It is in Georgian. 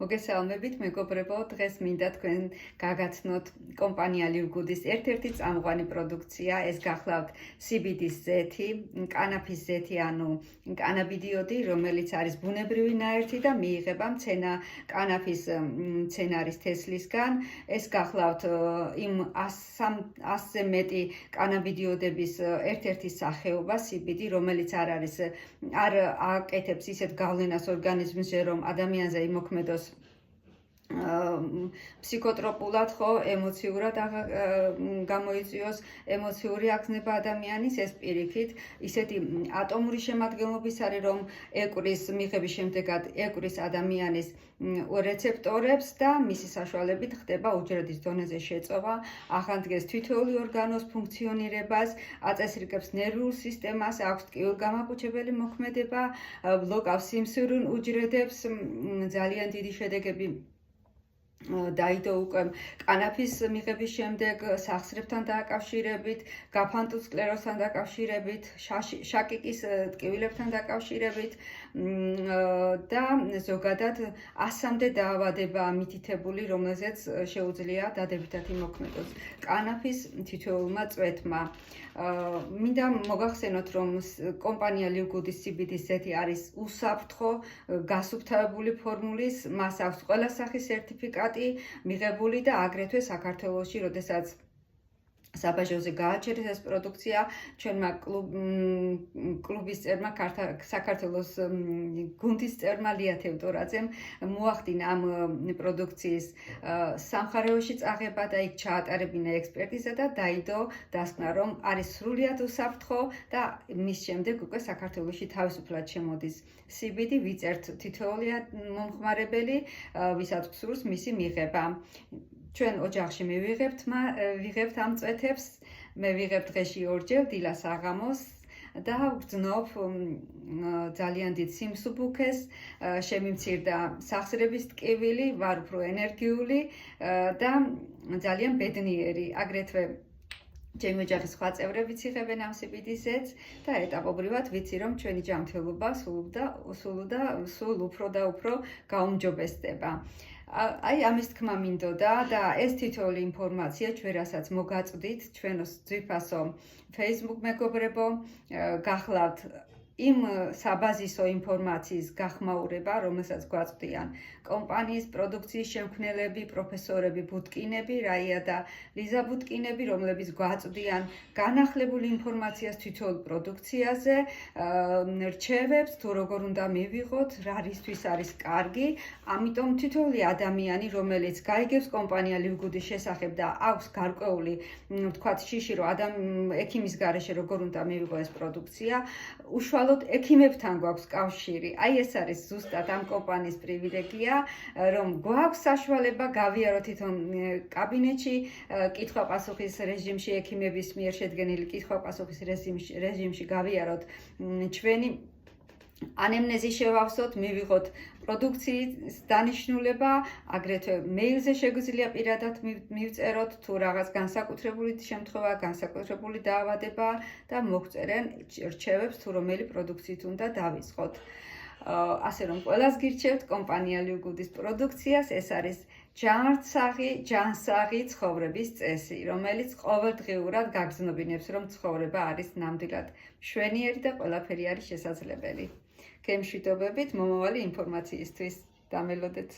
მოგესალმებით, მეგობრებო, დღეს მინდა თქვენ გაგაცნოთ კომპანია Liv-Good-ის ერთ-ერთი წამყვანი პროდუქცია, ეს გახლავთ CBD-ის ზეთი, კანაფის ზეთი, ანუ კანაბიდიოდი, რომელიც არის ბუნებრივი ნაერთი და მიიღება მცენა კანაფის მცენარის თესლისგან. ეს გახლავთ იმ 100-ზე მეტი კანაბიდიოდების ერთ-ერთი სახეობა CBD, რომელიც არ აკეთებს ისეთ გავლენას ორგანიზმზე, რომ ადამიანზე იმოქმედოს ფსიქოტროპულად, ხო, ემოციურად გამოიწვიოს ემოციური აღგზნება ადამიანის, ეს პირიქით ისეთი ატომური შემადგენლობის არის, რომ ეკვრის მიღების შემდეგად ეკვრის ადამიანის რეცეპტორებს და მისი საშუალებით ხდება უჯრედის დონეზე შეწოვა, ახანდგეს თითოეული ორგანოს ფუნქციონირებას, აწესრიგებს ნერვულ სისტემას, აქვს ტკივილგამაყუჩებელი მოქმედება, ბლოკავს სიმსივრულ უჯრედებს, ძალიან დიდი შედეგები დაიდო უკვე კანაფის მიღების შემდეგ სახსრებთან დაკავშირებით, გაფანტულ სკლეროზთან დაკავშირებით, შაკიკის ტკივილებთან დაკავშირებით და ზოგადად 100-მდე დაავადება მითითებული, რომელზეც შეუძლია დადებითად იმოქმედოს კანაფის თითოეულმა წვეთმა. მინდა მოგახსენოთ, რომ კომპანია Liv-Good-ის CBD-ის ზეთი არის უსაფრთხო, გასუფთავებული ფორმულის, მას აქვს ყველა სახის სერტიფიკატი მიღებული და აგრეთვე საქართველოში, როდესაც საბაჟოზე გააჩერეს ეს პროდუქცია, ჩვენმა კლუბის წევრმა, საქართველოს გუნდის წევრმა ლია თევდორაძემ მოახდინა ამ პროდუქციის სამხარეოში წაღება და იქ ჩაატარებინა ექსპერტიზა და დაიდო დასკვნა, რომ არის სრულიად უსაფრთხო და მის შემდეგ უკვე საქართველოში თავისუფლად შემოდის CBD, ვიწერთ თითოეული მომხმარებელი, ვისაც გსურს მისი მიღება. ჩვენ ოჯახში ვიღებთ ამ წვეთებს, მე ვიღებ დღეში ორჯერ, დილას აღამოს და ვგრძნობ ძალიან დიდ სიმსუბუქეს, შემიმცირდა სახსრების ტკივილი, ვარ უფრო ენერგიული და ძალიან ბედნიერი. აგრეთვე ჩემი ოჯახის სხვა წევრებიც იღებენ ამ CBD ზეთს და ეტაპობრივად ვიცი, რომ ჩვენი ჯანმრთელობა სულ უფრო და უფრო გაუმჯობესდება. აი ამის თქმა მინდოდა და ეს თითოეული ინფორმაცია ჩვენ რასაც მოგაწვდით, ჩვენო ძვირფასო Facebook მეგობრებო, გახლავთ იმ საბაზისო ინფორმაციის გახმაურება, რომელსაც გვაწვდიან კომპანიის პროდუქციის შემქმნელები, პროფესორები, ბუტკინები, რაია და ლიზა ბუტკინები, რომლებიც გვაწვდიან განახლებულ ინფორმაციას თითოეულ პროდუქციაზე, რჩევებს, თუ როგორ უნდა მივიღოთ, რა რისთვის არის კარგი. ამიტომ თითოეული ადამიანი, რომელიც გაიგებს კომპანია Liv-Good-ის შესახებ და აქვს გარკვეული, ვთქვათ, შიში, რომ ექიმის გარეშე როგორ უნდა მივიღო ეს პროდუქცია, უშუალოდ ექიმებთან გვაქვს კავშირი. აი ეს არის ზუსტად ამ კომპანიის პრივილეგია, რომ გვაქვს საშუალება გავიაროთ თვითონ კაბინეტში, კითხვა-პასუხის რეჟიმში, ექიმების მიერ შედგენილი კითხვა-პასუხის რეჟიმში გავიაროთ ჩვენი ანემნეზი შევავსოთ, მივიღოთ პროდუქციის დანიშნულება, აგრეთვე მეილზე შეგვიძლია პირადად მივწეროთ, თუ რაღაც განსაკუთრებული შემთხვევა, განსაკუთრებული დაავადება და მოგვწერენ რჩევებს, თუ რომელი პროდუქციით უნდა დავიწყოთ. ასე რომ ყველას გირჩევთ კომპანია Liv-Good-ის პროდუქციას, ეს არის ჯანსაღი ცხოვრების წესი, რომელიც ყოველდღიურად გაგრძნობინებს, რომ ცხოვრება არის ნამდვილად მშვენიერი და ყველაფერი არის შესაძლებელი. გემშვიდობებით მომავალი ინფორმაციისთვის. დამელოდეთ.